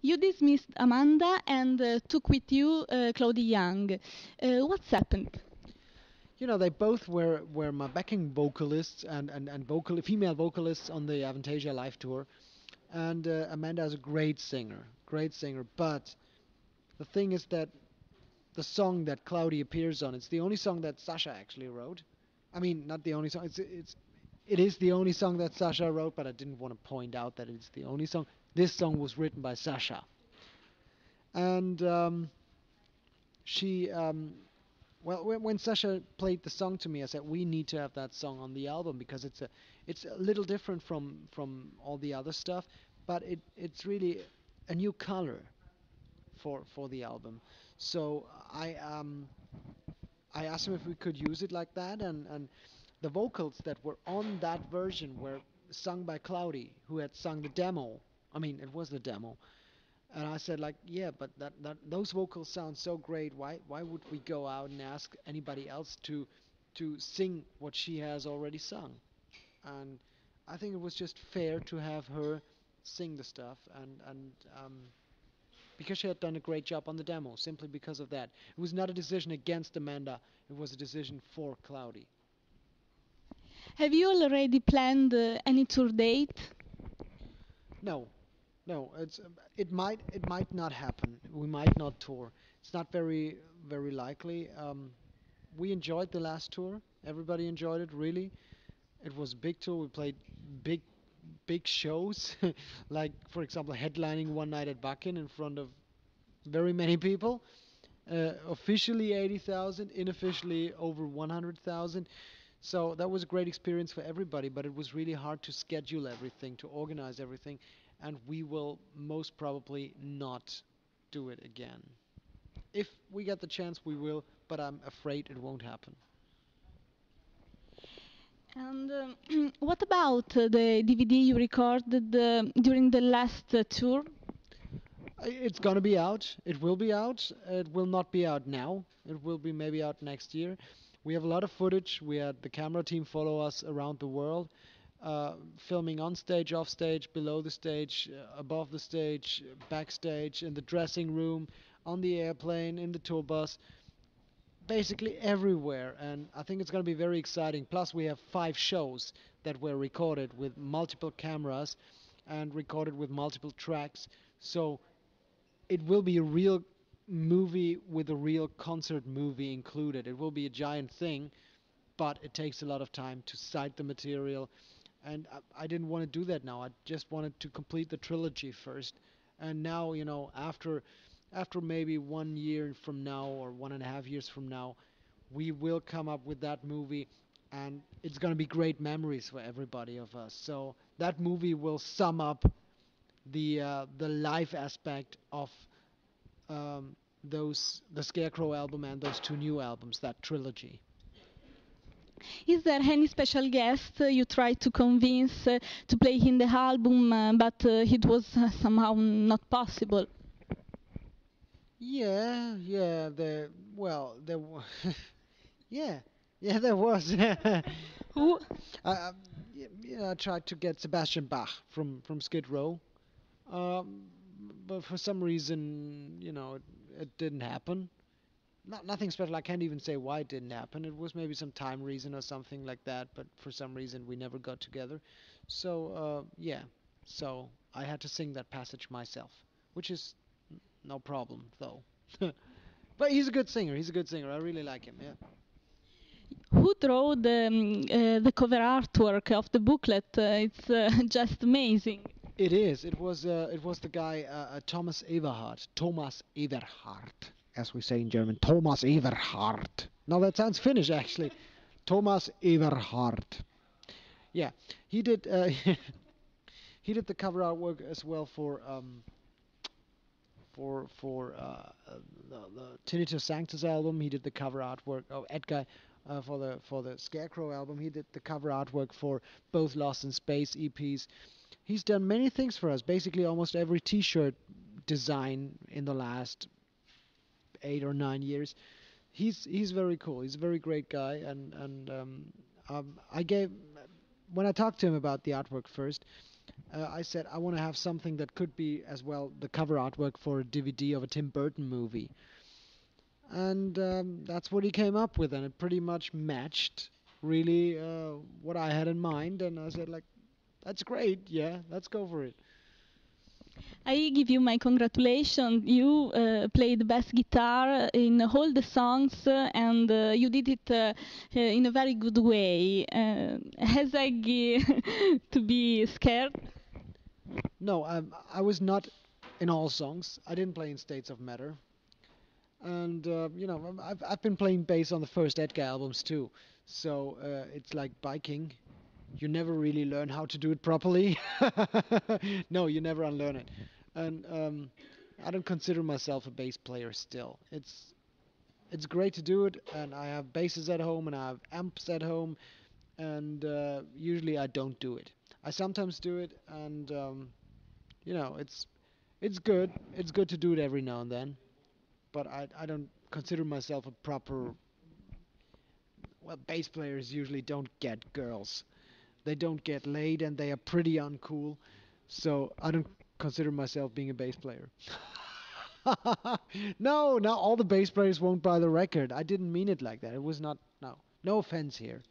You dismissed Amanda and took with you Claudia Young. What's happened? You know, they both were my backing vocalists and female vocalists on the Avantasia live tour. And Amanda is a great singer. But the thing is that the song that Cloudy appears on, it's the only song that Sasha actually wrote. I mean, not the only song. It is the only song that Sasha wrote, but I didn't want to point out that it's the only song. This song was written by Sasha, and she well, when Sasha played the song to me, I said we need to have that song on the album because it's a little different from all the other stuff, but it's really a new color for the album. So I asked him if we could use it like that, and the vocals that were on that version were sung by Cloudy, who had sung the demo. I mean, it was the demo. And I said like, yeah, but that those vocals sound so great. Why would we go out and ask anybody else to sing what she has already sung? And I think it was just fair to have her sing the stuff and because she had done a great job on the demo, simply because of that. It was not a decision against Amanda, it was a decision for Cloudy. Have you already planned any tour date? No, no, it might not happen. We might not tour. It's not very likely. We enjoyed the last tour. Everybody enjoyed it really. It was a big tour. We played big big shows, like for example headlining one night at Wacken in front of very many people. Officially 80,000, unofficially over 100,000. So that was a great experience for everybody, but it was really hard to schedule everything, to organize everything, and we will most probably not do it again. If we get the chance, we will, but I'm afraid it won't happen. And what about the DVD you recorded during the last tour? It's gonna be out. It will be out. It will not be out now. It will be maybe out next year. We have a lot of footage. We had the camera team follow us around the world, filming on stage, off stage, below the stage, above the stage, backstage, in the dressing room, on the airplane, in the tour bus, basically everywhere. And I think it's going to be very exciting. Plus, we have 5 shows that were recorded with multiple cameras and recorded with multiple tracks. So it will be a real movie with a real concert movie included. It will be a giant thing, but it takes a lot of time to cite the material. And I didn't want to do that now. I just wanted to complete the trilogy first. And now, you know, after maybe 1 year from now or 1.5 years from now, we will come up with that movie, and it's going to be great memories for everybody of us. So that movie will sum up the live aspect of the Scarecrow album and those 2 new albums, that trilogy. Is there any special guest you tried to convince to play in the album, but it was somehow not possible? Yeah, yeah, yeah, there was. Who? I tried to get Sebastian Bach from Skid Row, um, but for some reason, it didn't happen. Nothing special. I can't even say why it didn't happen. It was maybe some time reason or something like that, but for some reason we never got together. So, yeah. So I had to sing that passage myself, which is no problem though. But he's a good singer. He's a good singer. I really like him. Yeah. Who drew the cover artwork of the booklet? It's just amazing. It is. It was the guy Thomas Everhart. Thomas Everhart, as we say in German. Thomas Everhart. No, that sounds Finnish actually. Thomas Everhart. Yeah, he did. He did the cover artwork as well for the Tinnitus Sanctus album. He did the cover artwork. Oh, Edguy. For the Scarecrow album, he did the cover artwork for both Lost in Space EPs. He's done many things for us. Basically, almost every T-shirt design in the last 8 or 9 years. He's very cool. He's a very great guy, and I gave when I talked to him about the artwork first, I said I want to have something that could be as well the cover artwork for a DVD of a Tim Burton movie, and that's what he came up with, and it pretty much matched really what I had in mind, and I said like, that's great, yeah, let's go for it. I give you my congratulations. You played bass guitar in all the songs, and you did it in a very good way. Has Eggy to be scared? No, I was not in all songs. I didn't play in States of Matter. And I've been playing bass on the first Edguy albums too. So it's like biking. You never really learn how to do it properly. No, you never unlearn it. And I don't consider myself a bass player still. It's great to do it, and I have basses at home and I have amps at home, and usually I don't do it. I sometimes do it, and it's good. It's good to do it every now and then, but I don't consider myself a proper. Well, bass players usually don't get girls. They don't get laid, and they are pretty uncool. So I don't consider myself being a bass player. No, no, all the bass players won't buy the record. I didn't mean it like that. It was not. No, no offense here.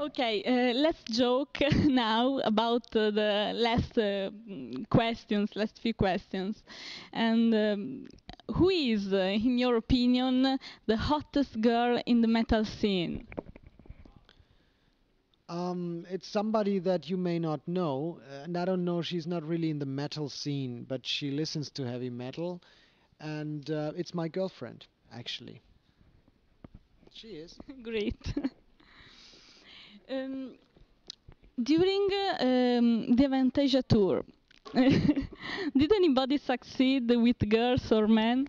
Okay, let's joke now about the last questions, last few questions. And who is, in your opinion, the hottest girl in the metal scene? It's somebody that you may not know, and I don't know. She's not really in the metal scene, but she listens to heavy metal, and it's my girlfriend, actually. She is. Great. Um, During the Avantasia tour, did anybody succeed with girls or men?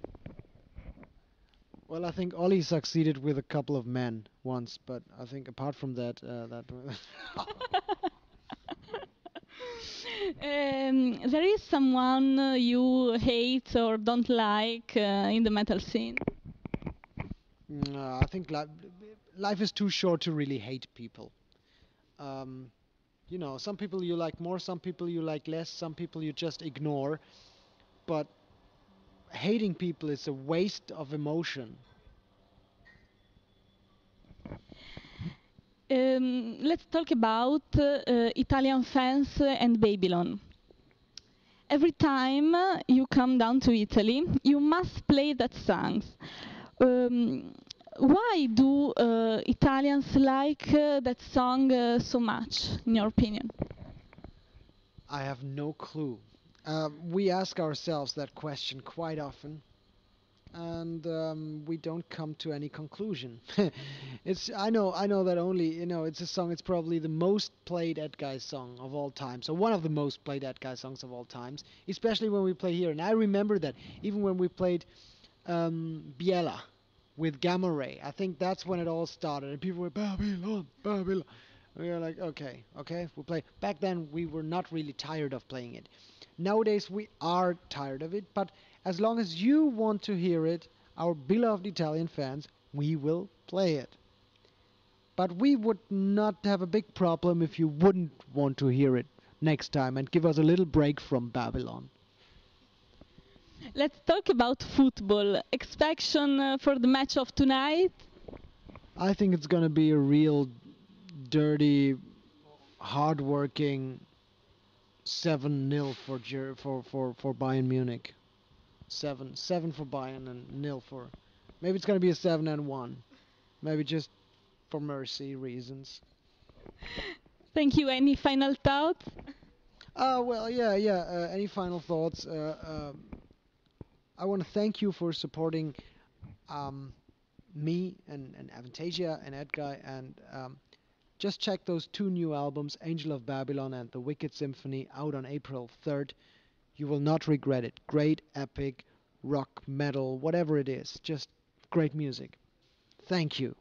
Well, I think Ollie succeeded with a couple of men once, but I think apart from that, that. There is someone you hate or don't like in the metal scene? I think life is too short to really hate people. Um, some people you like more, some people you like less, some people you just ignore. But hating people is a waste of emotion. Let's talk about Italian fans and Babylon. Every time you come down to Italy, you must play that song. Um, why do Italians like that song so much, in your opinion? I have no clue. We ask ourselves that question quite often, and we don't come to any conclusion. I know that only it's a song. It's probably the most played Edguy song of all time. So one of the most played Edguy songs of all times, especially when we play here. And I remember that even when we played Biela with Gamma Ray. I think that's when it all started, and people were Babylon, Babylon. We were like, okay, okay, we'll play. Back then, we were not really tired of playing it. Nowadays, we are tired of it, but as long as you want to hear it, our beloved Italian fans, we will play it. But we would not have a big problem if you wouldn't want to hear it next time and give us a little break from Babylon. Let's talk about football. Expectation for the match of tonight? I think it's going to be a real dirty, hard-working 7-0 for Bayern Munich. 7 for Bayern and 0 for. Maybe it's going to be a 7-1. Maybe just for mercy reasons. Thank you. Any final thoughts? Well, yeah. Any final thoughts? I want to thank you for supporting me and Avantasia and Edguy, and just check those 2 new albums, Angel of Babylon and The Wicked Symphony, out on April 3rd. You will not regret it. Great, epic, rock, metal, whatever it is. Just great music. Thank you.